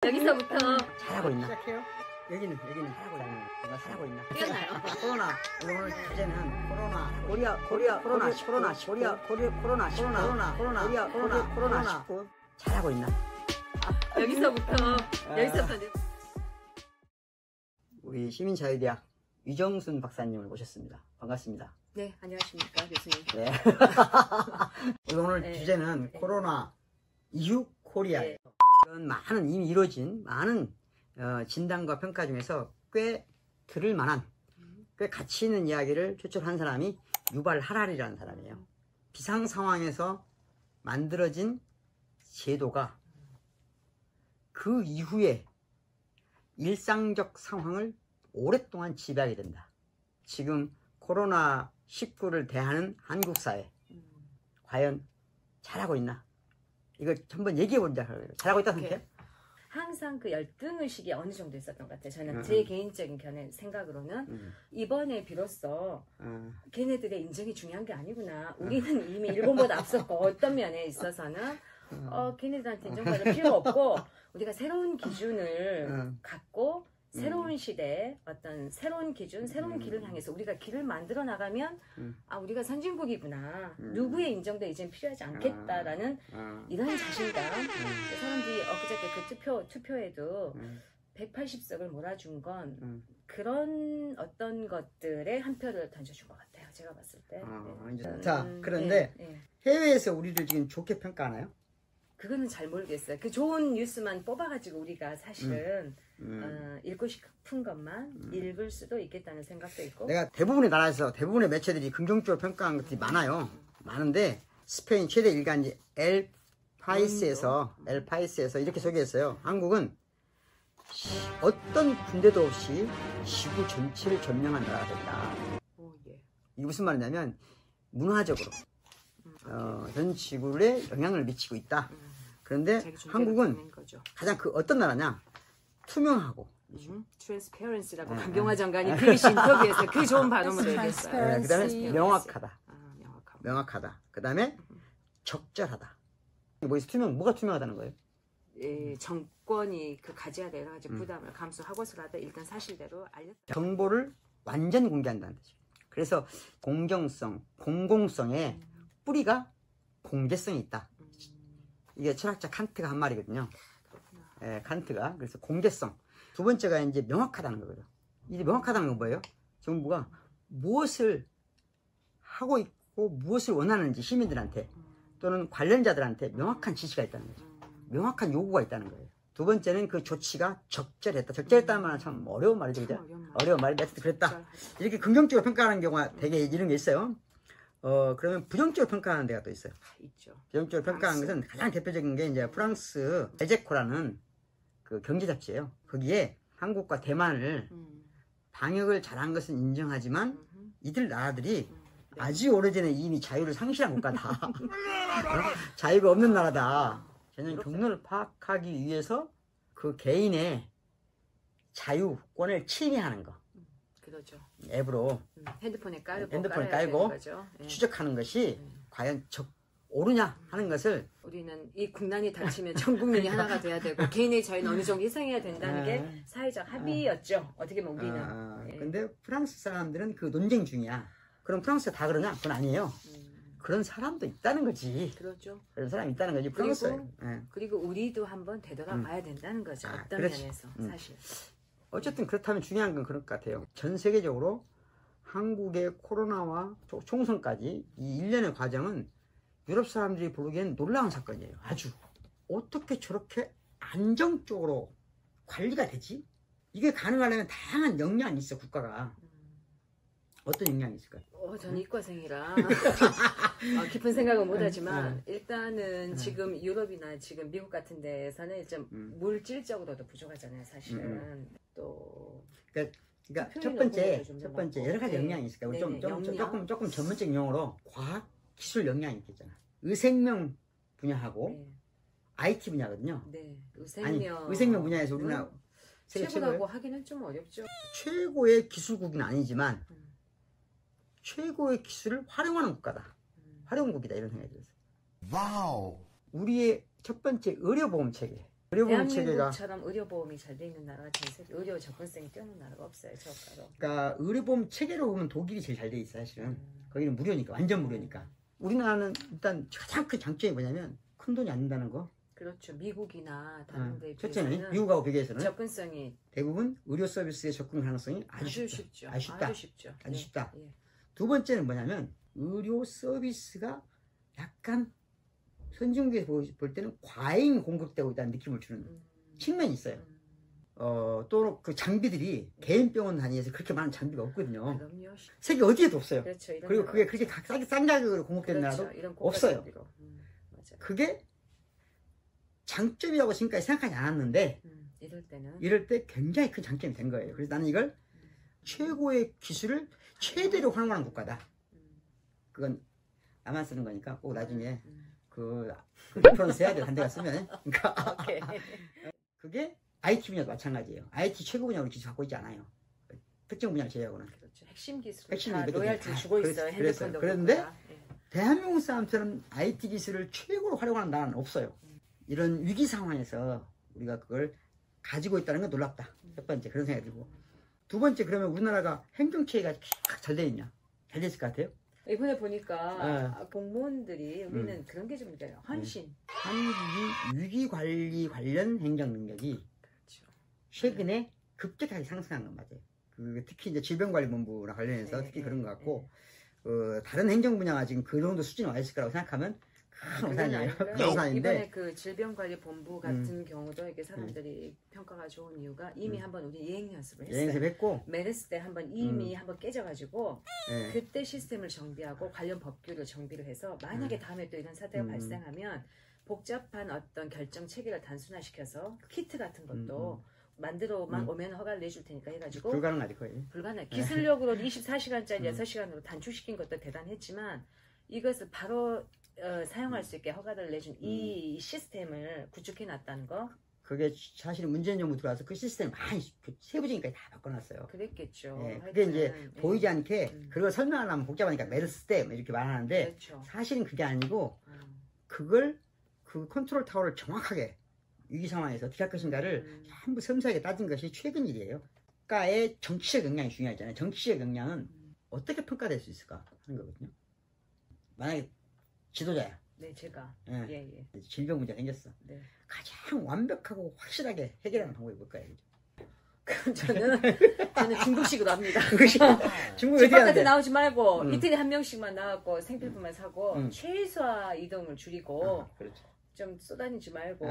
여기서부터 잘하고 있나? 시작해요? 여기는 잘하고 있나? 내가 잘하고 있나? 뛰어나요. 코로나. 오늘 주제는 코로나 19 잘하고 있나? 여기서부터 우리 시민자유대학 유정순 박사님을 모셨습니다. 반갑습니다. 네, 안녕하십니까 교수님. 네. 오늘 네. 주제는 코로나 이후 코리아. 네. 이런 많은 이미 이루어진 많은 진단과 평가 중에서 꽤 들을 만한 꽤 가치 있는 이야기를 추출한 사람이 유발 하라리라는 사람이에요. 비상 상황에서 만들어진 제도가 그 이후에 일상적 상황을 오랫동안 지배하게 된다. 지금 코로나19를 대하는 한국 사회 과연 잘하고 있나? 이거 한번 얘기해보자. 잘하고 있다 생각해? 항상 그 열등의식이 어느 정도 있었던 것 같아요. 저는 제 개인적인 생각으로는 이번에 비로소 걔네들의 인정이 중요한 게 아니구나. 우리는 이미 일본보다 앞섰고 어떤 면에 있어서는 걔네들한테 인정받을 필요 없고 우리가 새로운 기준을 갖고 새로운 시대에 어떤 새로운 기준, 새로운 길을 향해서 우리가 길을 만들어 나가면 아 우리가 선진국이구나. 누구의 인정도 이젠 필요하지 않겠다라는 이런 자신감. 사람들이 엊그저께 그 투표에도 180석을 몰아준 건 그런 어떤 것들에 한 표를 던져준 것 같아요. 제가 봤을 때. 자, 그런데 해외에서 우리를 지금 좋게 평가하나요? 그거는 잘 모르겠어요. 그 좋은 뉴스만 뽑아가지고 우리가 사실은 읽고 싶은 것만 읽을 수도 있겠다는 생각도 있고. 내가 대부분의 나라에서 대부분의 매체들이 긍정적으로 평가한 것들이 많아요. 많은데 스페인 최대 일간지 엘파이스에서 이렇게 소개했어요. 한국은 어떤 군대도 없이 지구 전체를 점령한 나라가 된다. 이게 무슨 말이냐면 문화적으로 전 지구에 영향을 미치고 있다. 그런데 한국은 가장 그 어떤 나라냐? 투명하고 트랜스페런시라고 강경화 장관이 BBC 인터뷰에서 그 좋은 발음을 얘기했어요. 그 다음에 명확하다. 그 다음에 적절하다. 뭐가 투명하다는 거예요? 정권이 가져야 될 여러 가지 부담을 감수하고서라도 일단 사실대로 알렸다. 정보를 완전 공개한다는 뜻이에요. 그래서 공정성, 공공성에 뿌리가 공개성이 있다. 이게 철학자 칸트가 한 말이거든요. 칸트가. 그래서 공개성. 두 번째가 이제 명확하다는 거거든요. 이게 명확하다는 건 뭐예요? 정부가 무엇을 하고 있고 무엇을 원하는지 시민들한테 또는 관련자들한테 명확한 지시가 있다는 거죠. 명확한 요구가 있다는 거예요. 두 번째는 그 조치가 적절했다. 적절했다는 말은 참 어려운 말이죠. 그죠? 어려운 말이 내가 그랬다. 이렇게 긍정적으로 평가하는 경우가 되게 이런 게 있어요. 그러면 부정적으로 평가하는 데가 또 있어요. 있죠. 부정적으로 평가하는 것은 가장 대표적인 게 이제 프랑스 에제코라는 그 경제 잡지예요. 거기에 한국과 대만을 방역을 잘한 것은 인정하지만 이들 나라들이 아주 오래전에 이미 자유를 상실한 국가다. 자유가 없는 나라다. 저는 경로를 파악하기 위해서 그 개인의 자유권을 침해하는 거. 그렇죠. 앱으로 핸드폰에 깔고 추적하는 것이 과연 옳으냐 하는 것을 우리는 이 국난이 닥치면 전 국민이 하나가 돼야 되고 개인의 자유는 어느 정도 희생해야 된다는 게 사회적 합의였죠. 어떻게 보면 우리는. 근데 프랑스 사람들은 그 논쟁 중이야. 그럼 프랑스가 다 그러냐? 그건 아니에요. 그런 사람도 있다는 거지. 그렇죠. 그런 사람이 있다는 거지. 프랑스에. 그리고 우리도 한번 되돌아봐야 된다는 거죠. 어떤 면에서 사실. 어쨌든 그렇다면 중요한 건 그럴 것 같아요. 전 세계적으로 한국의 코로나와 총선까지 이 일련의 과정은 유럽 사람들이 보기엔 놀라운 사건이에요. 아주. 어떻게 저렇게 안정적으로 관리가 되지? 이게 가능하려면 다양한 역량이 있어, 국가가. 어떤 역량이 있을까요? 저는 이과생이라 깊은 생각은 못하지만 일단은 지금 유럽이나 지금 미국 같은 데에서는 좀 물질적으로도 부족하잖아요. 사실은 또 그러니까 첫 번째 여러 가지 역량이 있을까요? 우리 조금 전문적인 용어로 과학 기술 역량이 있겠잖아. 의생명 분야하고 IT 분야거든요. 네, 의생명 분야에서 우리나라 최고라고 하기는 좀 어렵죠. 최고의 기술국은 아니지만 최고의 기술을 활용하는 국가다. 활용국이다 이런 생각이 들었어요. 와우. 우리의 첫 번째 의료보험 체계. 의료보험 체계가 대한민국처럼 의료보험이 잘 돼 있는 나라가 전 세계 의료 접근성이 뛰어난 나라가 없어요. 저가로. 그러니까 의료보험 체계로 보면 독일이 제일 잘 돼 있어 사실은. 거기는 무료니까 완전 무료니까. 우리나라는 일단 가장 큰 장점이 뭐냐면 큰 돈이 안 든다는 거. 그렇죠. 미국이나 다른 데 첫째는 비해서는 미국하고 비교해서는 접근성이 대부분 의료 서비스의 접근 가능성이 아주 쉽죠. 아주 쉽다. 아주 쉽죠. 아주 쉽다. 예. 두 번째는 뭐냐면 의료 서비스가 약간 선진국에서 볼 때는 과잉 공급되고 있다는 느낌을 주는 측면이 있어요. 또 그 장비들이 개인 병원 단위에서 그렇게 많은 장비가 없거든요. 그럼요. 세계 어디에도 없어요. 그렇죠. 그리고 그게 그렇게 싼 가격으로 공급되는 그렇죠. 나라도 없어요. 맞아요. 그게 장점이라고 지금까지 생각하지 않았는데 이럴 때 굉장히 큰 장점이 된 거예요. 그래서 나는 이걸 최고의 기술을 최대로 활용하는 국가다. 그건 나만 쓰는 거니까 꼭 나중에 그 레퍼런스 해야 돼. 한 대가 쓰면. 그러니까 그게 IT 분야도 마찬가지예요. IT 최고 분야로 기술 갖고 있지 않아요. 특정 분야를 제외하고는. 그렇죠. 핵심 기술 핵심 다 로열티 주고 있어요. 핸드폰도 그런데 대한민국 사람처럼 IT 기술을 최고로 활용하는 나라는 없어요. 이런 위기 상황에서 우리가 그걸 가지고 있다는 건 놀랍다. 첫 번째 그런 생각이 들고. 두 번째 우리나라가 행정체계가 잘 돼 있냐? 잘 됐을 것 같아요? 이번에 보니까 공무원들이 우리는 그런 게 좀 있어요. 헌신. 한국이 위기관리 관련 행정 능력이 그렇죠. 최근에 급격하게 상승한 건 맞아요. 특히 이제 질병관리본부랑 관련해서 특히 그런 것 같고 다른 행정 분야가 지금 그 정도 수준에 와 있을 거라고 생각하면 큰 오산이에요. 이번에 그 질병관리본부 같은 경우도 이게 사람들이 평가가 좋은 이유가 이미 한번 우리 예행 연습을 했어요. 연습했고 메르스 때 한번 이미 한번 깨져가지고 그때 시스템을 정비하고 관련 법규를 정비를 해서 만약에 다음에 또 이런 사태가 발생하면 복잡한 어떤 결정 체계를 단순화시켜서 키트 같은 것도 만들어만 오면 허가를 내줄 테니까 해가지고 불가능하지 거의. 불가능. 기술력으로 24시간짜리 6시간으로 단축시킨 것도 대단했지만 이것을 바로 사용할 수 있게 허가를 내준 이 시스템을 구축해 놨다는 거. 그게 사실 문재인 정부 들어와서 그 시스템 많이 세부적인까지 다 바꿔놨어요. 그랬겠죠. 예, 그게 이제 보이지 않게 그걸 설명하려면 복잡하니까 메르스 때 이렇게 말하는데 그렇죠. 사실은 그게 아니고 그걸 그 컨트롤 타워를 정확하게 위기 상황에서 어떻게 할 것인가를 전부 섬세하게 따진 것이 최근 일이에요. 국가의 정치적 역량이 중요하잖아요. 정치적 역량은 어떻게 평가될 수 있을까 하는 거거든요. 만약에 지도자야. 네, 제가. 예. 질병 문제가 생겼어. 네. 가장 완벽하고 확실하게 해결하는 방법이 뭘까요? 그럼 저는 중국식으로 합니다. 중국 집 바깥에 나오지 말고 이틀에 한 명씩만 나가고 생필품만 사고 최소화 이동을 줄이고 그렇죠. 좀 쏘다니지 말고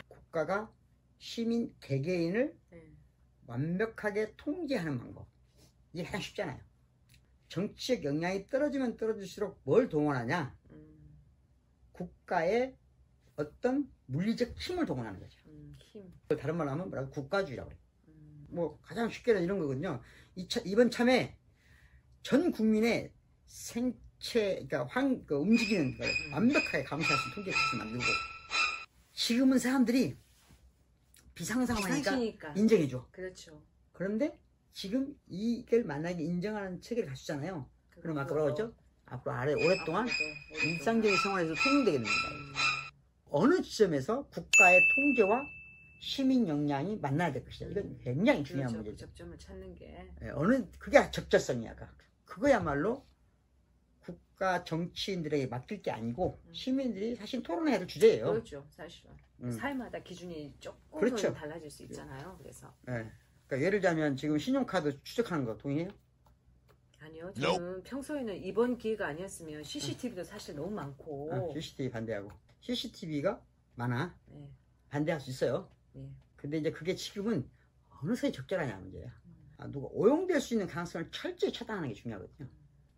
국가가 시민 개개인을 완벽하게 통제하는 방법. 이게 가장 쉽잖아요. 정치적 역량이 떨어지면 떨어질수록 뭘 동원하냐? 국가의 어떤 물리적 힘을 동원하는 거죠. 힘. 다른 말로 하면 뭐라고? 국가주의라고 그래요. 뭐 가장 쉽게는 이런 거거든요. 이번 참에 전 국민의 생체, 그러니까 움직이는 걸 완벽하게 감시할 수 있는 통제 시스템을 만들고 지금은 사람들이 비상상황이니까 인정해줘. 그렇죠. 그런데 지금 이걸 만약에 인정하는 체계를 갖추잖아요. 그럼 아까 뭐라고 했죠? 앞으로 오랫동안 일상적인 생활에서 통용되게 됩니다. 어느 지점에서 국가의 통제와 시민 역량이 만나야 될 것이다. 이건 굉장히 중요한 그렇죠. 문제죠. 그 접점을 찾는 게. 그게 적절성이야. 그거야말로 국가 정치인들에게 맡길 게 아니고 시민들이 사실 토론해야 될 주제예요. 그렇죠. 사실은. 사회마다 기준이 조금은 그렇죠. 달라질 수 있잖아요. 그래서. 네. 그러니까 예를 들자면 지금 신용카드 추적하는 거 동의해요? 아니요. 저는 평소에는 이번 기회가 아니었으면 CCTV도 사실 너무 많고. CCTV 반대하고. CCTV가 많아. 네. 반대할 수 있어요. 네. 근데 이제 그게 지금은 어느 선이 적절하냐 문제야. 누가 오용될 수 있는 가능성을 철저히 차단하는 게 중요하거든요.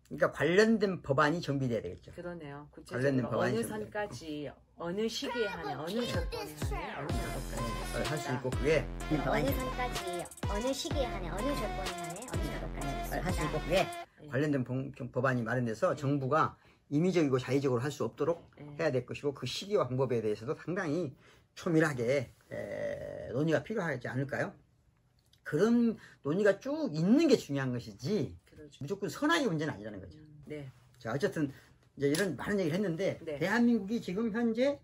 그러니까 관련된 법안이 정비돼야 되겠죠. 그러네요. 구체적으로 어느 선까지, 어느 시기에 한해, 어느 조건에 한해, 어느 정도까지 할 수 있고 그게 어느 선까지, 어느 시기에 한해, 어느 조건에 한해, 어느 정도까지 할 수 있고 그게 관련된 법안이 마련돼서 정부가 임의적이고 자의적으로 할 수 없도록 해야 될 것이고 그 시기와 방법에 대해서도 상당히 초밀하게 논의가 필요하지 않을까요? 그런 논의가 쭉 있는 게 중요한 것이지 그렇죠. 무조건 선악의 문제는 아니라는 거죠. 네. 자, 어쨌든 이제 이런 많은 얘기를 했는데 네. 대한민국이 지금 현재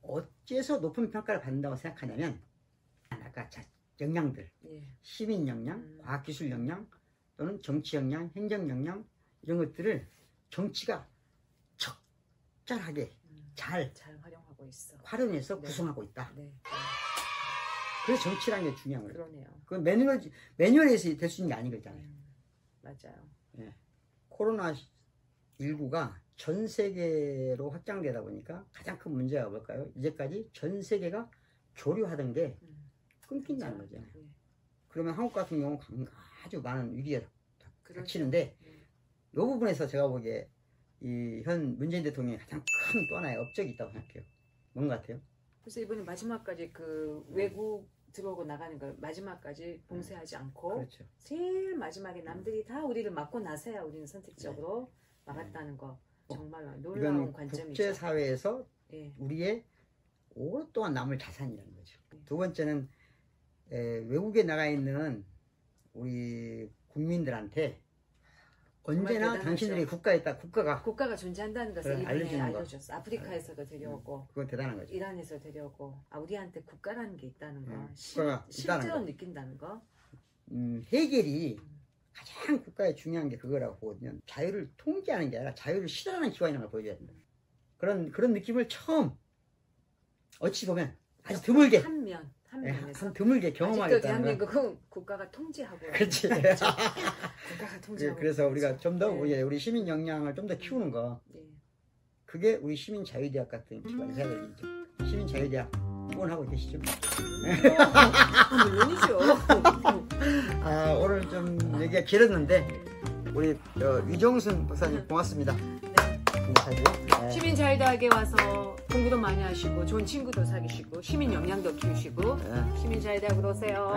어째서 높은 평가를 받는다고 생각하냐면 아까 역량들, 예. 시민 역량, 과학기술 역량 또는 정치 역량, 행정 역량 이런 것들을 정치가 적절하게 잘 활용하고 있어. 활용해서 네. 구성하고 있다. 네. 그래서 정치라는 게 중요한 거예요. 그러네요. 그건 매뉴얼에서 될 수 있는 게 아닌 거잖아요. 맞아요. 예. 코로나19가 전 세계로 확장되다 보니까 가장 큰 문제가 뭘까요? 이제까지 전 세계가 교류하던 게 끊긴다는 거죠. 네. 그러면 한국 같은 경우 아주 많은 위기가 그렇죠. 닥치는데 네. 이 부분에서 제가 보기에 이 현 문재인 대통령이 가장 큰 또 하나의 업적이 있다고 생각해요. 뭔 것 같아요? 그래서 이번에 마지막까지 그 외국 들어오고 나가는 걸 마지막까지 봉쇄하지 않고 그렇죠. 제일 마지막에 남들이 다 우리를 막고 나서야 우리는 선택적으로 막았다는 거 정말로 놀라운 이건 관점이죠. 국제사회에서 예. 우리의 오랫동안 남을 자산이라는 거죠. 네. 두 번째는 외국에 나가 있는 우리 국민들한테 언제나 대단하죠. 당신들이 국가가 존재한다는 것을 그래, 이번에 알려주는 거. 알려줬어. 아프리카에서도 데려오고 그건 대단한 거죠. 이란에서 데려오고 우리한테 국가라는 게 있다는 거 국가가 있다는 실제로 거. 느낀다는 거. 해겔이 가장 국가에 중요한 게 그거라고 보거든요. 자유를 통제하는 게 아니라 자유를 실현하는 기관이라는 걸 보여줘야 된다. 그런 느낌을 처음 어찌 보면 아주 드물게 한 면에서 드물게 아직도 경험하겠다는 거. 대한민국은 국가가 통제하고 그렇지. 국가가 통제하고 그래서 우리가 좀 더 네. 우리 시민 역량을 좀 더 키우는 거. 네. 그게 우리 시민 자유대학 같은 기관이 해야 될 일이죠. 시민 자유대학 후원하고 계시죠? 물론이죠. 오늘 좀 얘기가 길었는데 우리 위정순 박사님 고맙습니다. 네. 시민자유대학에 와서 공부도 많이 하시고 좋은 친구도 사귀시고 시민 역량도 키우시고 시민자유대학으로 오세요.